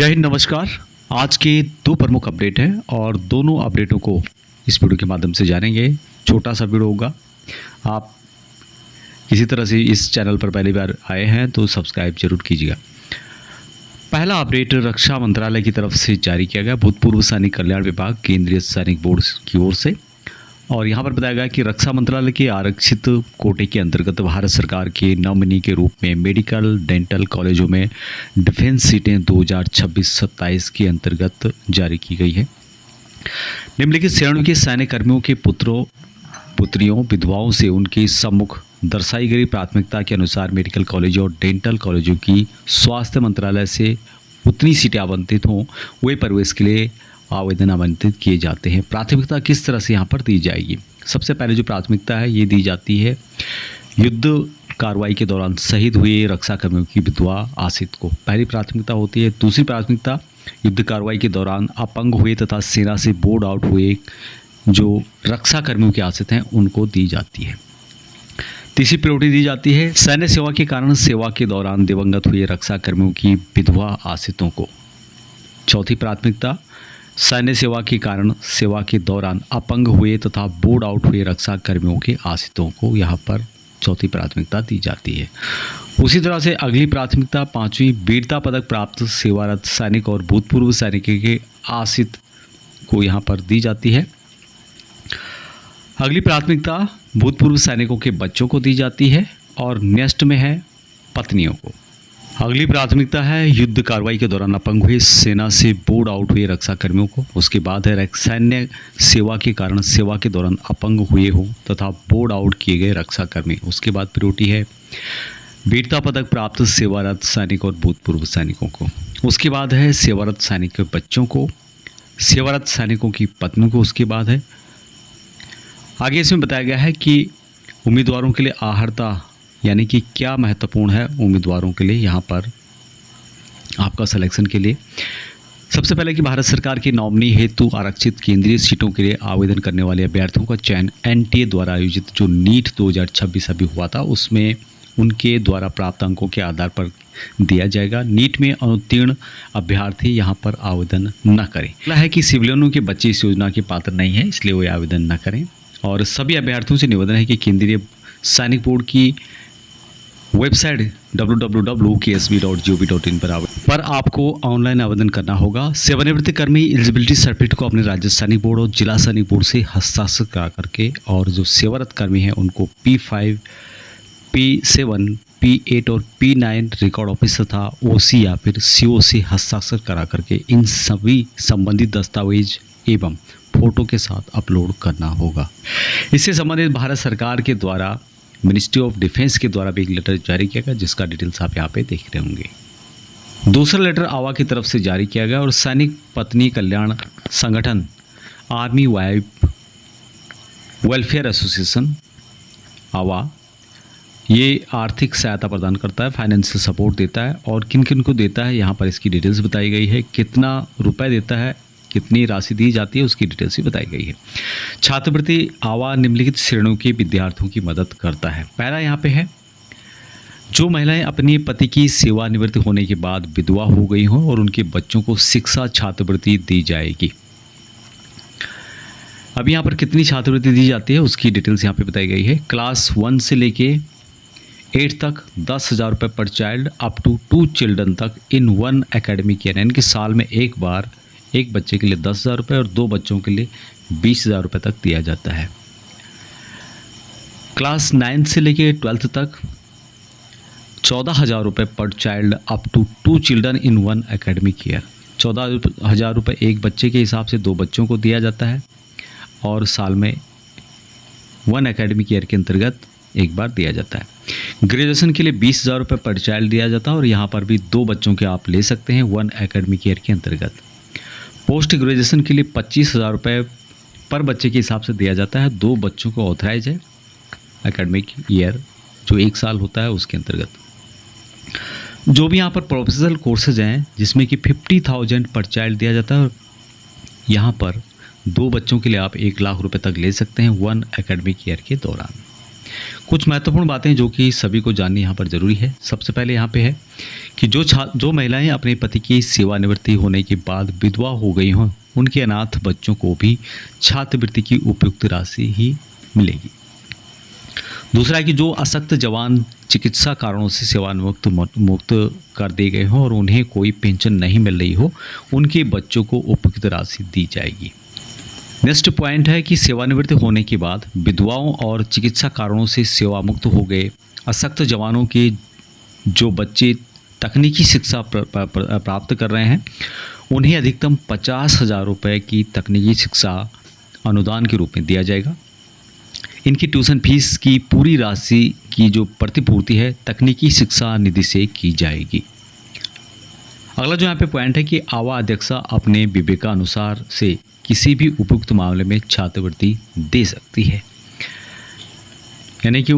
जय हिंद, नमस्कार। आज के दो प्रमुख अपडेट हैं और दोनों अपडेटों को इस वीडियो के माध्यम से जानेंगे। छोटा सा वीडियो होगा। आप किसी तरह से इस चैनल पर पहली बार आए हैं तो सब्सक्राइब जरूर कीजिएगा। पहला अपडेट रक्षा मंत्रालय की तरफ से जारी किया गया, भूतपूर्व सैनिक कल्याण विभाग केंद्रीय सैनिक बोर्ड की ओर से। और यहाँ पर बताया गया कि रक्षा मंत्रालय के आरक्षित कोटे के अंतर्गत भारत सरकार के नॉमिनी के रूप में मेडिकल डेंटल कॉलेजों में डिफेंस सीटें 2026-27 के अंतर्गत जारी की गई है। निम्नलिखित श्रेणियों के सैनिक कर्मियों के पुत्रों पुत्रियों विधवाओं से उनके सम्मुख दर्शाई गई प्राथमिकता के अनुसार मेडिकल कॉलेजों और डेंटल कॉलेजों की स्वास्थ्य मंत्रालय से उतनी सीटें आवंटित हों, वे प्रवेश के लिए आवेदन आमंत्रित किए जाते हैं। प्राथमिकता किस तरह से यहाँ पर दी जाएगी? सबसे पहले जो प्राथमिकता है ये दी जाती है युद्ध कार्रवाई के दौरान शहीद हुए रक्षा कर्मियों की विधवा आश्रित को पहली प्राथमिकता होती है। दूसरी प्राथमिकता युद्ध कार्रवाई के दौरान अपंग हुए तथा सेना से बोर्ड आउट हुए जो रक्षा कर्मियों के आश्रित हैं उनको दी जाती है। तीसरी प्रायोरिटी दी जाती है सैन्य सेवा के कारण सेवा के दौरान दिवंगत हुए रक्षा कर्मियों की विधवा आश्रितों को। चौथी प्राथमिकता सैन्य सेवा के कारण सेवा के दौरान अपंग हुए तथा बोर्ड आउट हुए रक्षा कर्मियों के आश्रितों को यहाँ पर चौथी प्राथमिकता दी जाती है। उसी तरह से अगली प्राथमिकता पांचवी वीरता पदक प्राप्त सेवारत सैनिक और भूतपूर्व सैनिक के आश्रित को यहाँ पर दी जाती है। अगली प्राथमिकता भूतपूर्व सैनिकों के बच्चों को दी जाती है और नेक्स्ट में है पत्नियों को। अगली प्राथमिकता है युद्ध कार्रवाई के दौरान अपंग हुए सेना से बोर्ड आउट हुए रक्षा कर्मियों को। उसके बाद है सैन्य सेवा के कारण सेवा के दौरान अपंग हुए हो तथा बोर्ड आउट किए गए रक्षा कर्मी। उसके बाद प्रायोरिटी है वीरता पदक प्राप्त सेवारत सैनिक और भूतपूर्व सैनिकों को। उसके बाद है सेवारत सैनिक के बच्चों को, सेवारत सैनिकों की पत्नी को। उसके बाद है आगे इसमें बताया गया है कि उम्मीदवारों के लिए आहर्ता यानी कि क्या महत्वपूर्ण है उम्मीदवारों के लिए यहाँ पर आपका सिलेक्शन के लिए। सबसे पहले कि भारत सरकार की नॉमिनी हेतु आरक्षित केंद्रीय सीटों के लिए आवेदन करने वाले अभ्यर्थियों का चयन एनटीए द्वारा आयोजित जो नीट 2026 अभी हुआ था उसमें उनके द्वारा प्राप्त अंकों के आधार पर दिया जाएगा। नीट में अनुत्तीर्ण अभ्यर्थी यहाँ पर आवेदन न करें। अगला है कि सिविलियनों के बच्चे इस योजना के पात्र नहीं है, इसलिए वो आवेदन न करें। और सभी अभ्यर्थियों से निवेदन है कि केंद्रीय सैनिक बोर्ड की वेबसाइट www.ksb.gov.in पर आपको ऑनलाइन आवेदन करना होगा। सेवानिवृत्त कर्मी एलिजिबिलिटी सर्टिफिकेट को अपने राज्य सैनिक बोर्ड और जिला सैनिक बोर्ड से हस्ताक्षर करा करके और जो सेवारत कर्मी हैं उनको P5, P7, P8 और P9 रिकॉर्ड ऑफिस तथा OC या फिर CO से हस्ताक्षर करा करके इन सभी संबंधित दस्तावेज एवं फोटो के साथ अपलोड करना होगा। इससे संबंधित भारत सरकार के द्वारा मिनिस्ट्री ऑफ डिफेंस के द्वारा भी एक लेटर जारी किया गया जिसका डिटेल्स आप यहाँ पे देख रहे होंगे। दूसरा लेटर आवा की तरफ से जारी किया गया और सैनिक पत्नी कल्याण संगठन आर्मी वाइफ वेलफेयर एसोसिएशन आवा ये आर्थिक सहायता प्रदान करता है, फाइनेंशियल सपोर्ट देता है और किन किन को देता है यहाँ पर इसकी डिटेल्स बताई गई है। कितना रुपए देता है, कितनी राशि दी जाती है उसकी डिटेल्स भी बताई गई है। छात्रवृत्ति आवा निम्नलिखित श्रेणियों के विद्यार्थियों की मदद करता है। पहला यहाँ पे है जो महिलाएं अपने पति की सेवानिवृत्त होने के बाद विधवा हो गई हों और उनके बच्चों को शिक्षा छात्रवृत्ति दी जाएगी। अब यहाँ पर कितनी छात्रवृत्ति दी जाती है उसकी डिटेल्स यहाँ पे बताई गई है। क्लास 1 से लेके 8 तक 10,000 रुपये पर चाइल्ड अप टू 2 चिल्ड्रन तक इन 1 एकेडमिक ईयर, यानी कि साल में एक बार एक बच्चे के लिए 10,000 रुपये और 2 बच्चों के लिए 20,000 रुपये तक दिया जाता है। क्लास 9 से लेके 12th तक 14,000 रुपये पर child up to 2 children in 1 academic year. 14,000 रुपये एक बच्चे के हिसाब से 2 बच्चों को दिया जाता है और साल में 1 एकेडमिक ईयर के अंतर्गत एक बार दिया जाता है। ग्रेजुएशन के लिए 20,000 रुपये पर चाइल्ड दिया जाता है और यहाँ पर भी 2 बच्चों के आप ले सकते हैं 1 एकेडमिक ईयर के अंतर्गत। पोस्ट ग्रेजुएशन के लिए 25,000 रुपये पर बच्चे के हिसाब से दिया जाता है। 2 बच्चों को ऑथराइज है एकेडमिक ईयर जो 1 साल होता है उसके अंतर्गत। जो भी यहाँ पर प्रोफेशनल कोर्सेज हैं जिसमें कि 50,000 पर चाइल्ड दिया जाता है, यहाँ पर 2 बच्चों के लिए आप 1 लाख रुपये तक ले सकते हैं 1 एकेडमिक ईयर के दौरान। कुछ महत्वपूर्ण बातें जो कि सभी को जाननी यहाँ पर ज़रूरी है। सबसे पहले यहाँ पे है कि जो महिलाएं अपने पति की सेवानिवृत्ति होने के बाद विधवा हो गई हों, उनके अनाथ बच्चों को भी छात्रवृत्ति की उपयुक्त राशि ही मिलेगी। दूसरा है कि जो अशक्त जवान चिकित्सा कारणों से सेवानिवृत्त मुक्त कर दिए गए हों और उन्हें कोई पेंशन नहीं मिल रही हो, उनके बच्चों को उपयुक्त राशि दी जाएगी। नेक्स्ट पॉइंट है कि सेवानिवृत्त होने के बाद विधवाओं और चिकित्सा कारणों से सेवा मुक्त हो गए अशक्त जवानों के जो बच्चे तकनीकी शिक्षा प्राप्त कर रहे हैं, उन्हें अधिकतम 50,000 रुपये की तकनीकी शिक्षा अनुदान के रूप में दिया जाएगा। इनकी ट्यूशन फीस की पूरी राशि की जो प्रतिपूर्ति है तकनीकी शिक्षा निधि से की जाएगी। अगला जो यहाँ पे पॉइंट है कि आवा अध्यक्षा अपने विवेकानुसार से किसी भी उपयुक्त मामले में छात्रवृत्ति दे सकती है, यानी कि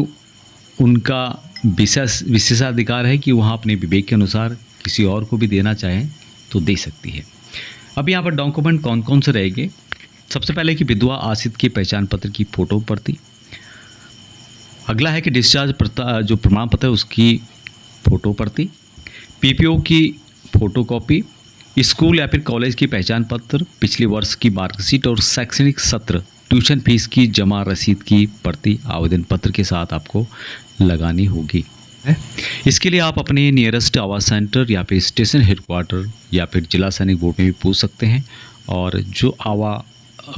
उनका विशेषाधिकार है कि वहाँ अपने विवेक के अनुसार किसी और को भी देना चाहें तो दे सकती है। अब यहाँ पर डॉक्यूमेंट कौन कौन से रहेंगे? सबसे पहले कि विधवा आश्रित की पहचान पत्र की फ़ोटो प्रति। अगला है कि डिस्चार्ज जो प्रमाण पत्र है उसकी फ़ोटो प्रति, पीपीओ की फ़ोटोकॉपी, स्कूल या फिर कॉलेज की पहचान पत्र, पिछले वर्ष की मार्कशीट और शैक्षणिक सत्र ट्यूशन फीस की जमा रसीद की प्रति आवेदन पत्र के साथ आपको लगानी होगी। इसके लिए आप अपने नियरेस्ट आवास सेंटर या फिर स्टेशन हेडक्वार्टर या फिर जिला सैनिक बोर्ड में भी पूछ सकते हैं, और जो आवा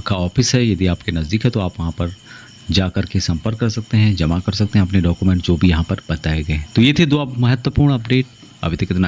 का ऑफिस है यदि आपके नज़दीक है तो आप वहाँ पर जा कर के संपर्क कर सकते हैं, जमा कर सकते हैं अपने डॉक्यूमेंट जो भी यहाँ पर बताए गए हैं। तो ये थे 2 महत्वपूर्ण अपडेट। अभी तक इतना।